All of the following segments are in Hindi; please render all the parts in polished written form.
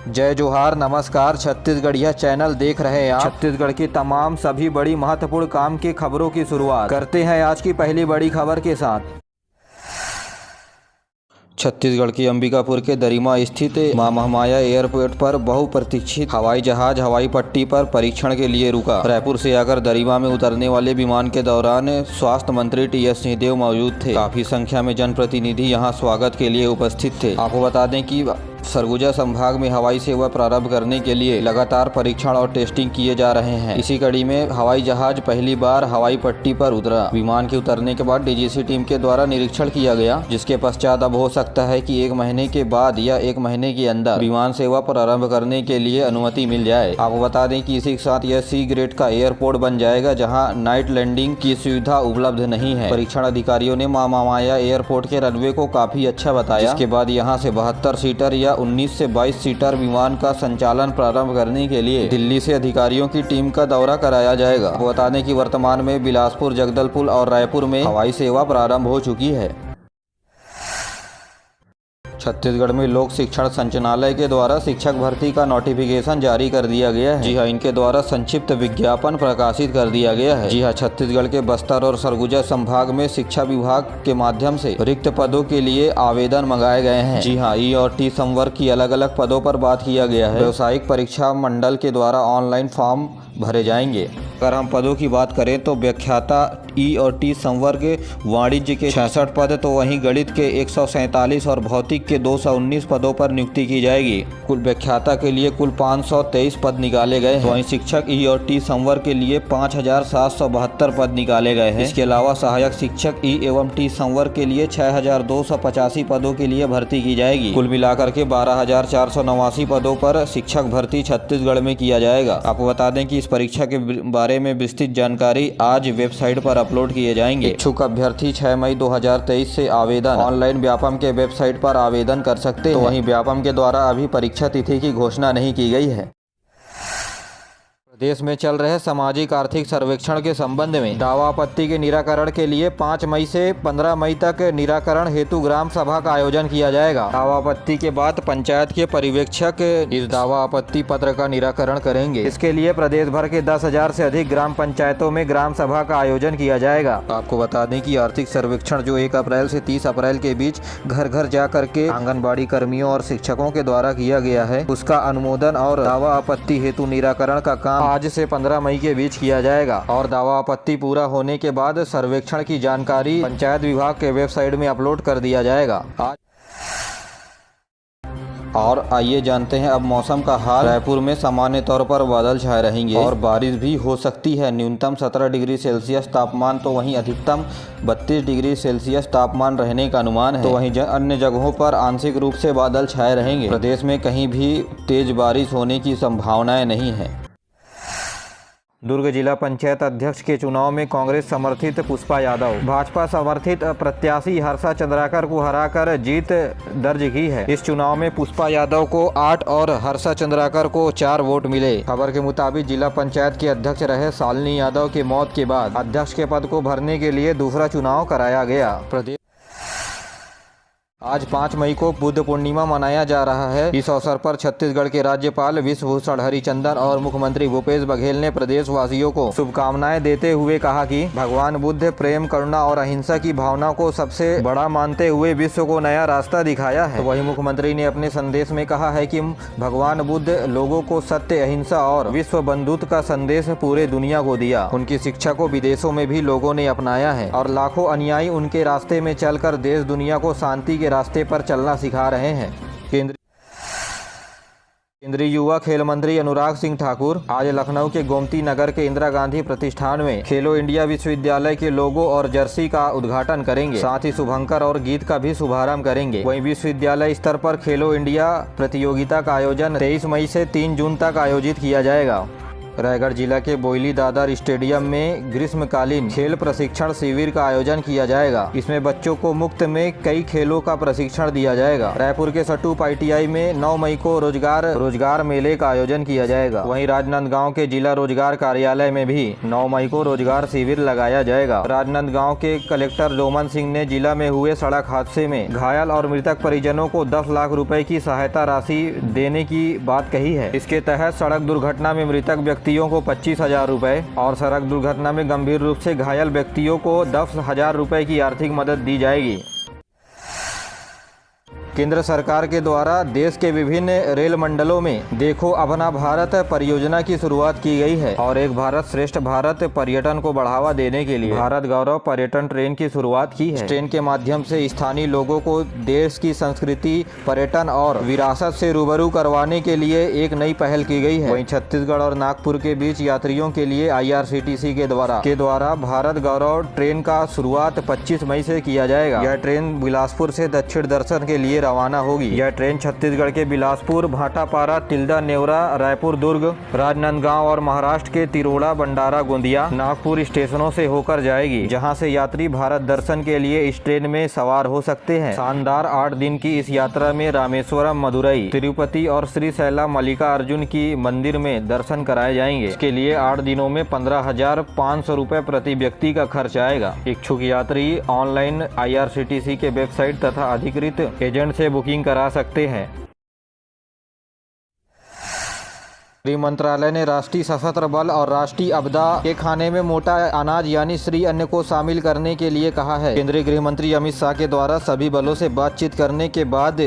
जय जोहार, नमस्कार। छत्तीसगढ़िया चैनल देख रहे हैं आप। छत्तीसगढ़ की तमाम सभी बड़ी महत्वपूर्ण काम की खबरों की शुरुआत करते हैं आज की पहली बड़ी खबर के साथ। छत्तीसगढ़ की अंबिकापुर के दरिमा स्थित मां महामाया एयरपोर्ट पर बहुप्रतीक्षित हवाई जहाज हवाई पट्टी पर परीक्षण के लिए रुका। रायपुर से आकर दरिमा में उतरने वाले विमान के दौरान स्वास्थ्य मंत्री टी.एस. सिंहदेव मौजूद थे। काफी संख्या में जनप्रतिनिधि यहां स्वागत के लिए उपस्थित थे। आपको बता दें कि सरगुजा संभाग में हवाई सेवा प्रारंभ करने के लिए लगातार परीक्षण और टेस्टिंग किए जा रहे हैं। इसी कड़ी में हवाई जहाज पहली बार हवाई पट्टी पर उतरा। विमान के उतरने के बाद डीजीसी टीम के द्वारा निरीक्षण किया गया, जिसके पश्चात अब हो सकता है कि 1 महीने के बाद या 1 महीने के अंदर विमान सेवा प्रारंभ करने के लिए अनुमति मिल जाए। आपको बता दें कि इसी के साथ यह सी ग्रेड का एयरपोर्ट बन जाएगा, जहाँ नाइट लैंडिंग की सुविधा उपलब्ध नहीं है। परीक्षण अधिकारियों ने मां महामाया एयरपोर्ट के रनवे को काफी अच्छा बताया। इसके बाद यहाँ से 72 सीटर या 19 से 22 सीटर विमान का संचालन प्रारंभ करने के लिए दिल्ली से अधिकारियों की टीम का दौरा कराया जाएगा। बता दें कि वर्तमान में बिलासपुर, जगदलपुर और रायपुर में हवाई सेवा प्रारंभ हो चुकी है। छत्तीसगढ़ में लोक शिक्षण संचालनालय के द्वारा शिक्षक भर्ती का नोटिफिकेशन जारी कर दिया गया है। जी हाँ, इनके द्वारा संक्षिप्त विज्ञापन प्रकाशित कर दिया गया है। जी हाँ, छत्तीसगढ़ के बस्तर और सरगुजा संभाग में शिक्षा विभाग के माध्यम से रिक्त पदों के लिए आवेदन मंगाए गए हैं। जी हाँ, ई और टी संवर्ग की अलग अलग पदों पर बात किया गया है। व्यावसायिक परीक्षा मंडल के द्वारा ऑनलाइन फॉर्म भरे जाएंगे। अगर हम पदों की बात करें तो व्याख्याता ई और टी संवर्ग वाणिज्य के 66 पद, तो वहीं गणित के 147 और भौतिक के 219 पदों पर नियुक्ति की जाएगी। कुल व्याख्याता के लिए कुल 523 पद निकाले गए हैं। वहीं शिक्षक ई और टी संवर्ग के लिए 5772 पद निकाले गए हैं। इसके अलावा सहायक शिक्षक ई एवं टी संवर्ग के लिए 6285 पदों के लिए भर्ती की जाएगी। कुल मिलाकर के 12489 पदों पर शिक्षक भर्ती छत्तीसगढ़ में किया जाएगा। आपको बता दें कि इस परीक्षा के बारे में विस्तृत जानकारी आज वेबसाइट पर अपलोड किए जाएंगे। इच्छुक अभ्यर्थी 6 मई 2023 से आवेदन ऑनलाइन व्यापम के वेबसाइट पर आवेदन कर सकते हैं। तो वहीं व्यापम के द्वारा अभी परीक्षा तिथि की घोषणा नहीं की गई है। देश में चल रहे सामाजिक आर्थिक सर्वेक्षण के संबंध में दावा आपत्ति के निराकरण के लिए 5 मई से 15 मई तक निराकरण हेतु ग्राम सभा का आयोजन किया जाएगा। दावा आपत्ति के बाद पंचायत के पर्यवेक्षक इस दावा आपत्ति पत्र का निराकरण करेंगे। इसके लिए प्रदेश भर के 10,000 से अधिक ग्राम पंचायतों में ग्राम सभा का आयोजन किया जाएगा। आपको बता दें कि आर्थिक सर्वेक्षण जो 1 अप्रैल से 30 अप्रैल के बीच घर घर जा करके आंगनबाड़ी कर्मियों और शिक्षकों के द्वारा किया गया है, उसका अनुमोदन और दावा आपत्ति हेतु निराकरण का काम आज से 15 मई के बीच किया जाएगा। और दावा आपत्ति पूरा होने के बाद सर्वेक्षण की जानकारी पंचायत विभाग के वेबसाइट में अपलोड कर दिया जाएगा। और आइए जानते हैं अब मौसम का हाल। रायपुर में सामान्य तौर पर बादल छाए रहेंगे और बारिश भी हो सकती है। न्यूनतम 17 डिग्री सेल्सियस तापमान, तो वहीं अधिकतम 32 डिग्री सेल्सियस तापमान रहने का अनुमान है। तो वहीं अन्य जगहों पर आंशिक रूप से बादल छाए रहेंगे। प्रदेश में कहीं भी तेज बारिश होने की संभावनाएं नहीं है। दुर्ग जिला पंचायत अध्यक्ष के चुनाव में कांग्रेस समर्थित पुष्पा यादव भाजपा समर्थित प्रत्याशी हर्षा चंद्राकर को हराकर जीत दर्ज की है। इस चुनाव में पुष्पा यादव को 8 और हर्षा चंद्राकर को 4 वोट मिले। खबर के मुताबिक जिला पंचायत के अध्यक्ष रहे शालिनी यादव के मौत के बाद अध्यक्ष के पद को भरने के लिए दूसरा चुनाव कराया गया। आज 5 मई को बुद्ध पूर्णिमा मनाया जा रहा है। इस अवसर पर छत्तीसगढ़ के राज्यपाल विश्वभूषण हरिचंदन और मुख्यमंत्री भूपेश बघेल ने प्रदेशवासियों को शुभकामनाएं देते हुए कहा कि भगवान बुद्ध प्रेम, करुणा और अहिंसा की भावना को सबसे बड़ा मानते हुए विश्व को नया रास्ता दिखाया है। तो वहीं मुख्यमंत्री ने अपने संदेश में कहा है कि भगवान बुद्ध लोगों को सत्य, अहिंसा और विश्व बंधुत्व का संदेश पूरे दुनिया को दिया। उनकी शिक्षा को विदेशों में भी लोगों ने अपनाया है और लाखों अनुयायी उनके रास्ते में चलकर देश दुनिया को शांति के रास्ते पर चलना सिखा रहे हैं। केंद्रीय युवा खेल मंत्री अनुराग सिंह ठाकुर आज लखनऊ के गोमती नगर के इंदिरा गांधी प्रतिष्ठान में खेलो इंडिया विश्वविद्यालय के लोगो और जर्सी का उद्घाटन करेंगे। साथ ही शुभंकर और गीत का भी शुभारंभ करेंगे। वहीं विश्वविद्यालय स्तर पर खेलो इंडिया प्रतियोगिता का आयोजन 23 मई से 3 जून तक आयोजित किया जाएगा। रायगढ़ जिला के बोयली दादर स्टेडियम में ग्रीष्मकालीन खेल प्रशिक्षण शिविर का आयोजन किया जाएगा। इसमें बच्चों को मुफ्त में कई खेलों का प्रशिक्षण दिया जाएगा। रायपुर के सटूप ITI में 9 मई को रोजगार मेले का आयोजन किया जाएगा। वहीं राजनांदगांव के जिला रोजगार कार्यालय में भी 9 मई को रोजगार शिविर लगाया जाएगा। राजनांदगांव के कलेक्टर डोमन सिंह ने जिला में हुए सड़क हादसे में घायल और मृतक परिजनों को 10 लाख रुपए की सहायता राशि देने की बात कही है। इसके तहत सड़क दुर्घटना में मृतक व्यक्तियों को 25,000 रुपए और सड़क दुर्घटना में गंभीर रूप से घायल व्यक्तियों को 10,000 रुपए की आर्थिक मदद दी जाएगी। केंद्र सरकार के द्वारा देश के विभिन्न रेल मंडलों में देखो अपना भारत परियोजना की शुरुआत की गई है और एक भारत श्रेष्ठ भारत पर्यटन को बढ़ावा देने के लिए भारत गौरव पर्यटन ट्रेन की शुरुआत की है। ट्रेन के माध्यम से स्थानीय लोगों को देश की संस्कृति, पर्यटन और विरासत से रूबरू करवाने के लिए एक नई पहल की गई है। वहीं छत्तीसगढ़ और नागपुर के बीच यात्रियों के लिए IRCTC के द्वारा भारत गौरव ट्रेन का शुरुआत 25 मई से किया जाएगा। यह ट्रेन बिलासपुर से दक्षिण दर्शन के लिए रवाना होगी। यह ट्रेन छत्तीसगढ़ के बिलासपुर, भाटापारा, तिल्दा, नेवरा, रायपुर, दुर्ग, राजनांदगांव और महाराष्ट्र के तिरोड़ा, बंडारा, गोंदिया, नागपुर स्टेशनों से होकर जाएगी, जहां से यात्री भारत दर्शन के लिए इस ट्रेन में सवार हो सकते हैं। शानदार 8 दिन की इस यात्रा में रामेश्वरम, मदुरई, तिरुपति और श्रीशैलम मल्लिकार्जुन की मंदिर में दर्शन कराए जाएंगे। इसके लिए 8 दिनों में 15,500 रुपए प्रति व्यक्ति का खर्च आएगा। इच्छुक यात्री ऑनलाइन IRCTC के वेबसाइट तथा अधिकृत एजेंट से बुकिंग करा सकते हैं। गृह मंत्रालय ने राष्ट्रीय सशस्त्र बल और राष्ट्रीय आपदा के खाने में मोटा अनाज यानी श्री अन्न को शामिल करने के लिए कहा है। केंद्रीय गृह मंत्री अमित शाह के द्वारा सभी बलों से बातचीत करने के बाद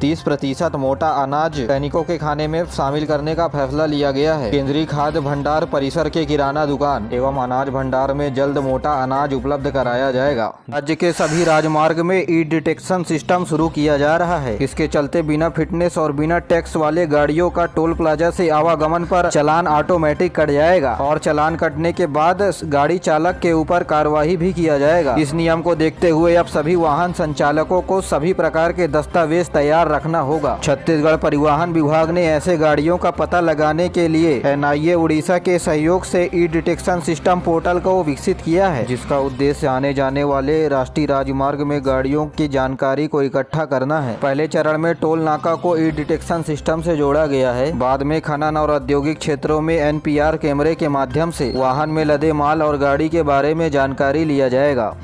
30% मोटा अनाज सैनिकों के खाने में शामिल करने का फैसला लिया गया है। केंद्रीय खाद्य भंडार परिसर के किराना दुकान एवं अनाज भंडार में जल्द मोटा अनाज उपलब्ध कराया जाएगा। राज्य के सभी राजमार्ग में ई-डिटेक्शन सिस्टम शुरू किया जा रहा है। इसके चलते बिना फिटनेस और बिना टैक्स वाले गाड़ियों का टोल प्लाजा से आवागमन पर चालान ऑटोमेटिक कट जाएगा और चालान कटने के बाद गाड़ी चालक के ऊपर कार्रवाई भी किया जाएगा। इस नियम को देखते हुए अब सभी वाहन संचालकों को सभी प्रकार के दस्तावेज तैयार रखना होगा। छत्तीसगढ़ परिवहन विभाग ने ऐसे गाड़ियों का पता लगाने के लिए NIA उड़ीसा के सहयोग से ई-डिटेक्शन सिस्टम पोर्टल को विकसित किया है, जिसका उद्देश्य आने जाने वाले राष्ट्रीय राजमार्ग में गाड़ियों की जानकारी को इकट्ठा करना है। पहले चरण में टोल नाका को ई-डिटेक्शन सिस्टम से जोड़ा गया है। बाद में खनन और औद्योगिक क्षेत्रों में NPR कैमरे के माध्यम से वाहन में लदे माल और गाड़ी के बारे में जानकारी लिया जाएगा।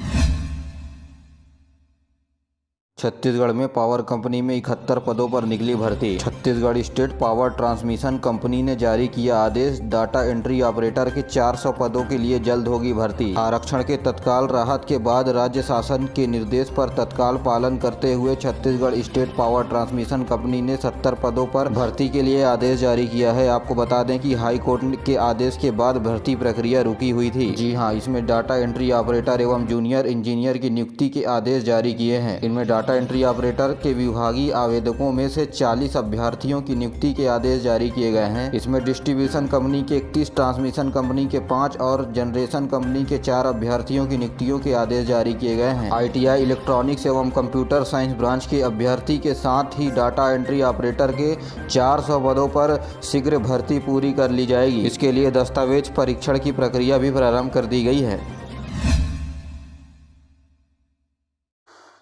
छत्तीसगढ़ में पावर कंपनी में 71 पदों पर निकली भर्ती। Chhattisgarh state power transmission company ने जारी किया आदेश, डाटा एंट्री ऑपरेटर के 400 पदों के लिए जल्द होगी भर्ती। आरक्षण के तत्काल राहत के बाद राज्य शासन के निर्देश पर तत्काल पालन करते हुए Chhattisgarh state power transmission company ने 70 पदों पर भर्ती के लिए आदेश जारी किया है। आपको बता दें कि हाई कोर्ट के आदेश के बाद भर्ती प्रक्रिया रुकी हुई थी। जी हाँ, इसमें डाटा एंट्री ऑपरेटर एवं जूनियर इंजीनियर की नियुक्ति के आदेश जारी किए हैं। इनमें डाटा एंट्री ऑपरेटर के विभागीय आवेदकों में से 40 अभ्यर्थियों की नियुक्ति के आदेश जारी किए गए हैं। इसमें डिस्ट्रीब्यूशन कंपनी के 31, ट्रांसमिशन कंपनी के 5 और जनरेशन कंपनी के 4 अभ्यर्थियों की नियुक्तियों के आदेश जारी किए गए हैं। ITI इलेक्ट्रॉनिक्स एवं कंप्यूटर साइंस ब्रांच के अभ्यर्थी के साथ ही डाटा एंट्री ऑपरेटर के 400 पदों पर शीघ्र भर्ती पूरी कर ली जाएगी। इसके लिए दस्तावेज परीक्षण की प्रक्रिया भी प्रारंभ कर दी गई है।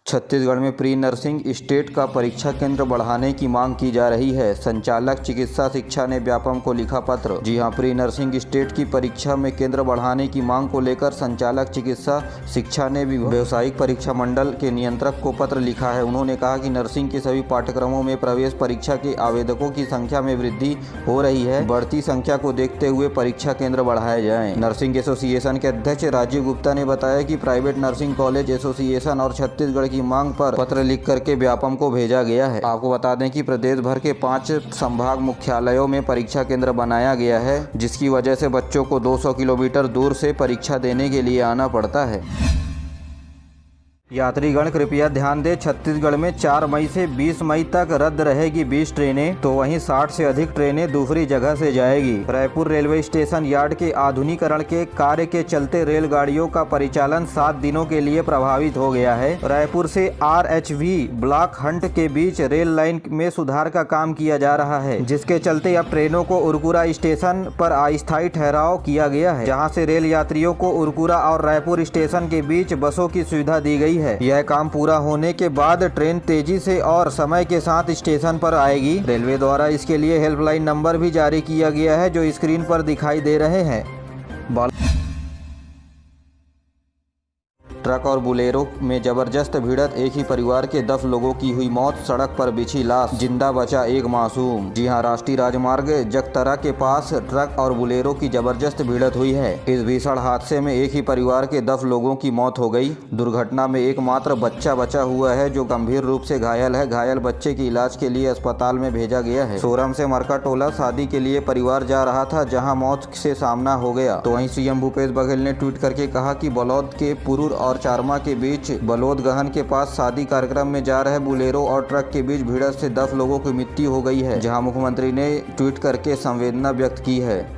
छत्तीसगढ़ में प्री नर्सिंग स्टेट का परीक्षा केंद्र बढ़ाने की मांग की जा रही है। संचालक चिकित्सा शिक्षा ने व्यापम को लिखा पत्र। जी हां, प्री नर्सिंग स्टेट की परीक्षा में केंद्र बढ़ाने की मांग को लेकर संचालक चिकित्सा शिक्षा ने व्यावसायिक परीक्षा मंडल के नियंत्रक को पत्र लिखा है। उन्होंने कहा कि नर्सिंग के सभी पाठ्यक्रमों में प्रवेश परीक्षा के आवेदकों की संख्या में वृद्धि हो रही है। बढ़ती संख्या को देखते हुए परीक्षा केंद्र बढ़ाए जाएं। नर्सिंग एसोसिएशन के अध्यक्ष राजीव गुप्ता ने बताया कि प्राइवेट नर्सिंग कॉलेज एसोसिएशन और छत्तीसगढ़ की मांग पर पत्र लिख करके व्यापम को भेजा गया है। आपको बता दें कि प्रदेश भर के 5 संभाग मुख्यालयों में परीक्षा केंद्र बनाया गया है, जिसकी वजह से बच्चों को 200 किलोमीटर दूर से परीक्षा देने के लिए आना पड़ता है। यात्रीगण कृपया ध्यान दें, छत्तीसगढ़ में 4 मई से 20 मई तक रद्द रहेगी 20 ट्रेनें, तो वहीं 60 से अधिक ट्रेनें दूसरी जगह से जाएगी। रायपुर रेलवे स्टेशन यार्ड के आधुनिकीकरण के कार्य के चलते रेलगाड़ियों का परिचालन 7 दिनों के लिए प्रभावित हो गया है। रायपुर से RHV ब्लॉक हंट के बीच रेल लाइन में सुधार का काम किया जा रहा है, जिसके चलते अब ट्रेनों को उरकुरा स्टेशन पर अस्थायी ठहराव किया गया है, जहाँ से रेल यात्रियों को उरकुरा और रायपुर स्टेशन के बीच बसों की सुविधा दी गई है। यह काम पूरा होने के बाद ट्रेन तेजी से और समय के साथ स्टेशन पर आएगी। रेलवे द्वारा इसके लिए हेल्पलाइन नंबर भी जारी किया गया है, जो स्क्रीन पर दिखाई दे रहे हैं। ट्रक और बुलेरो में जबरदस्त भिड़त, एक ही परिवार के 10 लोगों की हुई मौत, सड़क पर बिछी लाश, जिंदा बचा एक मासूम। जी हां, राष्ट्रीय राजमार्ग जगतरा के पास ट्रक और बुलेरो की जबरदस्त भिड़त हुई है। इस भीषण हादसे में एक ही परिवार के 10 लोगों की मौत हो गई। दुर्घटना में एकमात्र बच्चा बचा हुआ है, जो गंभीर रूप से घायल है। घायल बच्चे की इलाज के लिए अस्पताल में भेजा गया है। सोरम से मरकाटोला शादी के लिए परिवार जा रहा था, जहाँ मौत से सामना हो गया। तो वहीं CM भूपेश बघेल ने ट्वीट करके कहा कि बलौद के पुरूर और चारमा के बीच बलौद गहन के पास शादी कार्यक्रम में जा रहे बुलेरो और ट्रक के बीच भिड़ंत से 10 लोगों की मृत्यु हो गई है, जहां मुख्यमंत्री ने ट्वीट करके संवेदना व्यक्त की है।